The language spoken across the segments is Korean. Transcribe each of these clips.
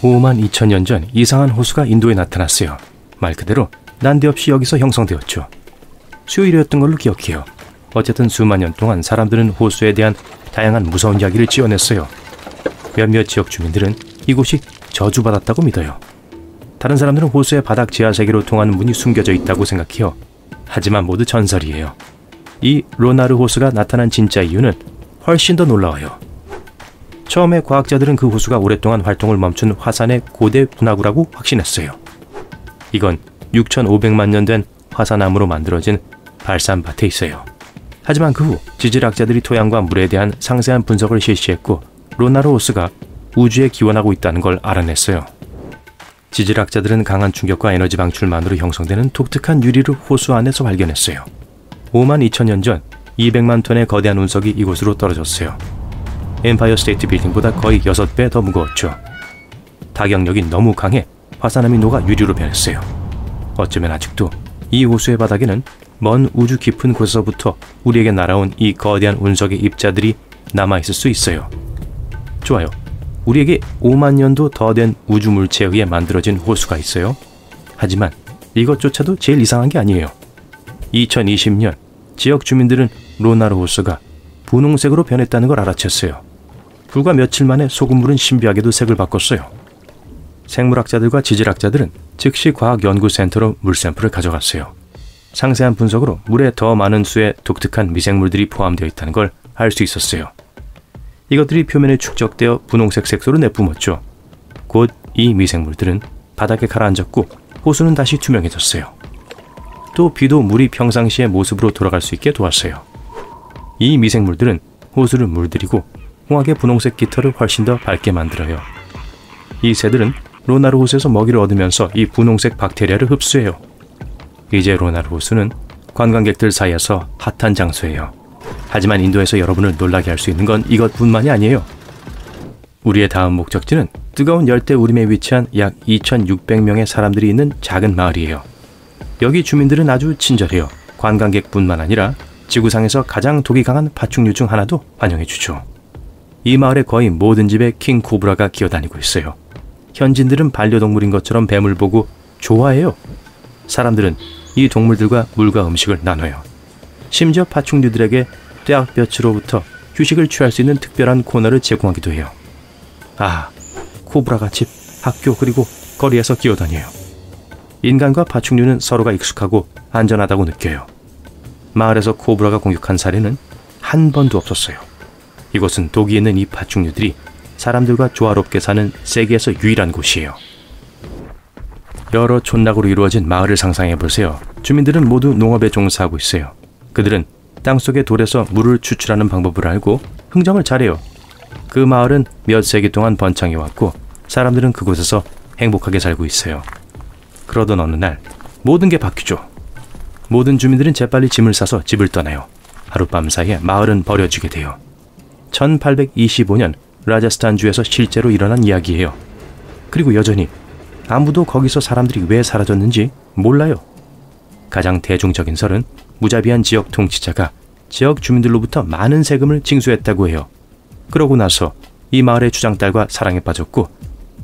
5만 2천 년 전 이상한 호수가 인도에 나타났어요. 말 그대로 난데없이 여기서 형성되었죠. 수요일이었던 걸로 기억해요. 어쨌든 수만 년 동안 사람들은 호수에 대한 다양한 무서운 이야기를 지어냈어요. 몇몇 지역 주민들은 이곳이 저주받았다고 믿어요. 다른 사람들은 호수의 바닥 지하 세계로 통하는 문이 숨겨져 있다고 생각해요. 하지만 모두 전설이에요. 이 로나르 호수가 나타난 진짜 이유는 훨씬 더 놀라워요. 처음에 과학자들은 그 호수가 오랫동안 활동을 멈춘 화산의 고대 분화구라고 확신했어요. 이건 6,500만 년 된 화산암으로 만들어진 발산밭에 있어요. 하지만 그 후 지질학자들이 토양과 물에 대한 상세한 분석을 실시했고 로나르 호수가 우주에 기원하고 있다는 걸 알아냈어요. 지질학자들은 강한 충격과 에너지 방출만으로 형성되는 독특한 유리를 호수 안에서 발견했어요. 5만 2천 년 전 200만 톤의 거대한 운석이 이곳으로 떨어졌어요. 엠파이어 스테이트 빌딩보다 거의 6배 더 무거웠죠. 타격력이 너무 강해 화산암이 녹아 유리로 변했어요. 어쩌면 아직도 이 호수의 바닥에는 먼 우주 깊은 곳에서부터 우리에게 날아온 이 거대한 운석의 입자들이 남아있을 수 있어요. 좋아요. 우리에게 5만 년도 더 된 우주 물체에 의해 만들어진 호수가 있어요. 하지만 이것조차도 제일 이상한 게 아니에요. 2020년 지역 주민들은 로나르 호수가 분홍색으로 변했다는 걸 알아챘어요. 불과 며칠 만에 소금물은 신비하게도 색을 바꿨어요. 생물학자들과 지질학자들은 즉시 과학연구센터로 물 샘플을 가져갔어요. 상세한 분석으로 물에 더 많은 수의 독특한 미생물들이 포함되어 있다는 걸 알 수 있었어요. 이것들이 표면에 축적되어 분홍색 색소를 내뿜었죠. 곧 이 미생물들은 바닥에 가라앉았고 호수는 다시 투명해졌어요. 또 비도 물이 평상시의 모습으로 돌아갈 수 있게 도왔어요. 이 미생물들은 호수를 물들이고 홍학의 분홍색 깃털을 훨씬 더 밝게 만들어요. 이 새들은 로나르 호수에서 먹이를 얻으면서 이 분홍색 박테리아를 흡수해요. 이제 로나르 호수는 관광객들 사이에서 핫한 장소예요. 하지만 인도에서 여러분을 놀라게 할 수 있는 건 이것뿐만이 아니에요. 우리의 다음 목적지는 뜨거운 열대 우림에 위치한 약 2,600명의 사람들이 있는 작은 마을이에요. 여기 주민들은 아주 친절해요. 관광객뿐만 아니라 지구상에서 가장 독이 강한 파충류 중 하나도 환영해주죠. 이 마을의 거의 모든 집에 킹 코브라가 기어다니고 있어요. 현지인들은 반려동물인 것처럼 뱀을 보고 좋아해요. 사람들은 이 동물들과 물과 음식을 나눠요. 심지어 파충류들에게 떼약볕으로부터 휴식을 취할 수 있는 특별한 코너를 제공하기도 해요. 아, 코브라가 집, 학교 그리고 거리에서 기어다녀요. 인간과 파충류는 서로가 익숙하고 안전하다고 느껴요. 마을에서 코브라가 공격한 사례는 한 번도 없었어요. 이곳은 독이 있는 이 파충류들이 사람들과 조화롭게 사는 세계에서 유일한 곳이에요. 여러 촌락으로 이루어진 마을을 상상해보세요. 주민들은 모두 농업에 종사하고 있어요. 그들은 땅속의 돌에서 물을 추출하는 방법을 알고 흥정을 잘해요. 그 마을은 몇 세기 동안 번창해왔고 사람들은 그곳에서 행복하게 살고 있어요. 그러던 어느 날 모든 게 바뀌죠. 모든 주민들은 재빨리 짐을 싸서 집을 떠나요. 하룻밤 사이에 마을은 버려지게 돼요. 1825년 라자스탄주에서 실제로 일어난 이야기예요. 그리고 여전히 아무도 거기서 사람들이 왜 사라졌는지 몰라요. 가장 대중적인 설은 무자비한 지역 통치자가 지역 주민들로부터 많은 세금을 징수했다고 해요. 그러고 나서 이 마을의 주장딸과 사랑에 빠졌고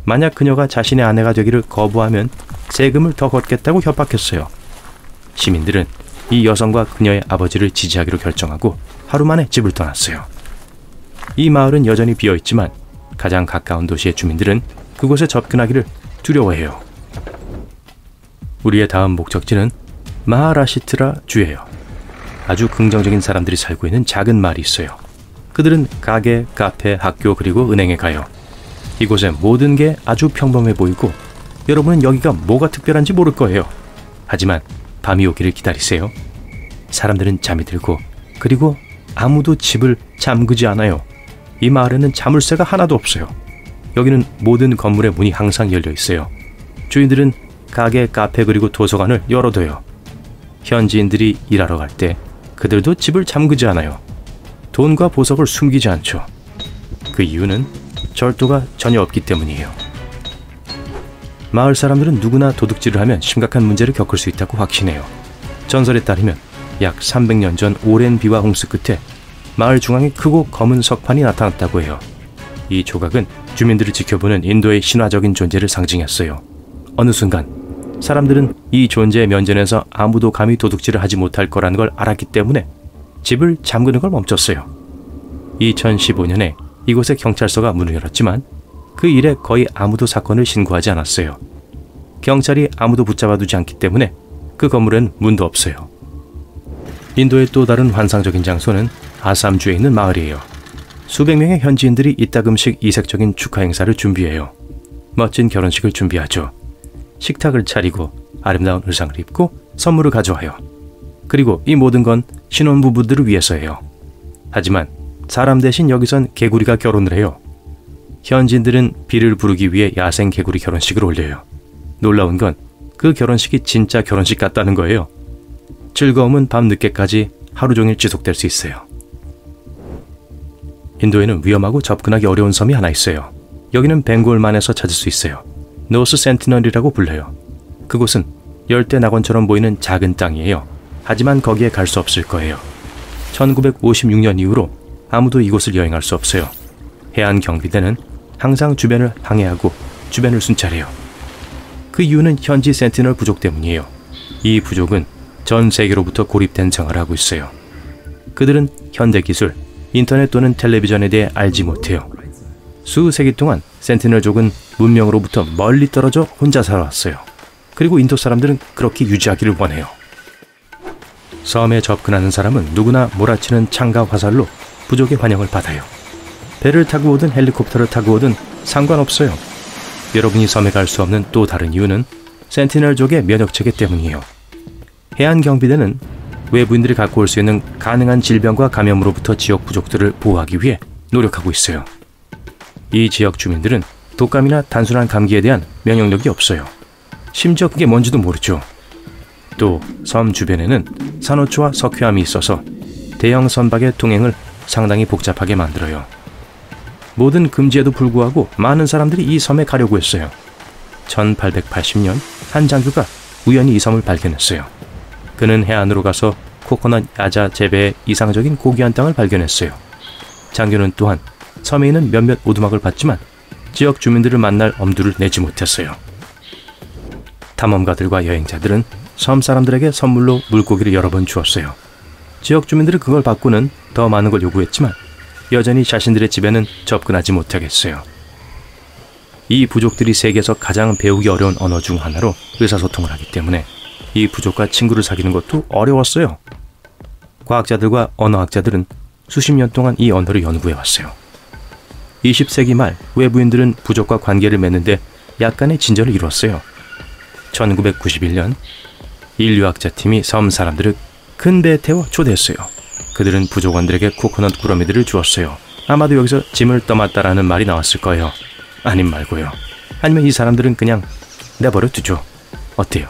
만약 그녀가 자신의 아내가 되기를 거부하면 세금을 더 걷겠다고 협박했어요. 시민들은 이 여성과 그녀의 아버지를 지지하기로 결정하고 하루 만에 집을 떠났어요. 이 마을은 여전히 비어있지만 가장 가까운 도시의 주민들은 그곳에 접근하기를 두려워해요. 우리의 다음 목적지는 마하라시트라 주예요. 아주 긍정적인 사람들이 살고 있는 작은 마을이 있어요. 그들은 가게, 카페, 학교 그리고 은행에 가요. 이곳의 모든 게 아주 평범해 보이고 여러분은 여기가 뭐가 특별한지 모를 거예요. 하지만 밤이 오기를 기다리세요. 사람들은 잠이 들고 그리고 아무도 집을 잠그지 않아요. 이 마을에는 자물쇠가 하나도 없어요. 여기는 모든 건물의 문이 항상 열려 있어요. 주인들은 가게, 카페 그리고 도서관을 열어둬요. 현지인들이 일하러 갈 때 그들도 집을 잠그지 않아요. 돈과 보석을 숨기지 않죠. 그 이유는 절도가 전혀 없기 때문이에요. 마을 사람들은 누구나 도둑질을 하면 심각한 문제를 겪을 수 있다고 확신해요. 전설에 따르면 약 300년 전 오랜 비와 홍수 끝에 마을 중앙에 크고 검은 석판이 나타났다고 해요. 이 조각은 주민들을 지켜보는 인도의 신화적인 존재를 상징했어요. 어느 순간 사람들은 이 존재의 면전에서 아무도 감히 도둑질을 하지 못할 거라는 걸 알았기 때문에 집을 잠그는 걸 멈췄어요. 2015년에 이곳의 경찰서가 문을 열었지만 그 일에 거의 아무도 사건을 신고하지 않았어요. 경찰이 아무도 붙잡아두지 않기 때문에 그 건물엔 문도 없어요. 인도의 또 다른 환상적인 장소는 아삼주에 있는 마을이에요. 수백 명의 현지인들이 이따금씩 이색적인 축하 행사를 준비해요. 멋진 결혼식을 준비하죠. 식탁을 차리고 아름다운 의상을 입고 선물을 가져와요. 그리고 이 모든 건 신혼부부들을 위해서예요. 하지만 사람 대신 여기선 개구리가 결혼을 해요. 현지인들은 비를 부르기 위해 야생 개구리 결혼식을 올려요. 놀라운 건 그 결혼식이 진짜 결혼식 같다는 거예요. 즐거움은 밤 늦게까지 하루 종일 지속될 수 있어요. 인도에는 위험하고 접근하기 어려운 섬이 하나 있어요. 여기는 벵골만에서 찾을 수 있어요. 노스 센티널이라고 불려요. 그곳은 열대 낙원처럼 보이는 작은 땅이에요. 하지만 거기에 갈 수 없을 거예요. 1956년 이후로 아무도 이곳을 여행할 수 없어요. 해안 경비대는 항상 주변을 항해하고 주변을 순찰해요. 그 이유는 현지 센티널 부족 때문이에요. 이 부족은 전 세계로부터 고립된 생활을 하고 있어요. 그들은 현대기술, 인터넷 또는 텔레비전에 대해 알지 못해요. 수세기 동안 센티널족은 문명으로부터 멀리 떨어져 혼자 살아왔어요. 그리고 인도 사람들은 그렇게 유지하기를 원해요. 섬에 접근하는 사람은 누구나 몰아치는 창과 화살로 부족의 환영을 받아요. 배를 타고 오든 헬리콥터를 타고 오든 상관없어요. 여러분이 섬에 갈 수 없는 또 다른 이유는 센티널족의 면역체계 때문이에요. 해안 경비대는 외부인들이 갖고 올 수 있는 가능한 질병과 감염으로부터 지역 부족들을 보호하기 위해 노력하고 있어요. 이 지역 주민들은 독감이나 단순한 감기에 대한 면역력이 없어요. 심지어 그게 뭔지도 모르죠. 또 섬 주변에는 산호초와 석회암이 있어서 대형 선박의 통행을 상당히 복잡하게 만들어요. 모든 금지에도 불구하고 많은 사람들이 이 섬에 가려고 했어요. 1880년 한 장교가 우연히 이 섬을 발견했어요. 그는 해안으로 가서 코코넛 야자 재배의 이상적인 고귀한 땅을 발견했어요. 장교는 또한 섬에 있는 몇몇 오두막을 봤지만 지역 주민들을 만날 엄두를 내지 못했어요. 탐험가들과 여행자들은 섬 사람들에게 선물로 물고기를 여러 번 주었어요. 지역 주민들은 그걸 받고는 더 많은 걸 요구했지만 여전히 자신들의 집에는 접근하지 못하겠어요. 이 부족들이 세계에서 가장 배우기 어려운 언어 중 하나로 의사소통을 하기 때문에 이 부족과 친구를 사귀는 것도 어려웠어요. 과학자들과 언어학자들은 수십 년 동안 이 언어를 연구해왔어요. 20세기 말 외부인들은 부족과 관계를 맺는데 약간의 진전을 이루었어요. 1991년 인류학자팀이 섬 사람들을 큰 배에 태워 초대했어요. 그들은 부족원들에게 코코넛 꾸러미들을 주었어요. 아마도 여기서 짐을 떠맡다라는 말이 나왔을 거예요. 아님 말고요. 아니면 이 사람들은 그냥 내버려 두죠. 어때요?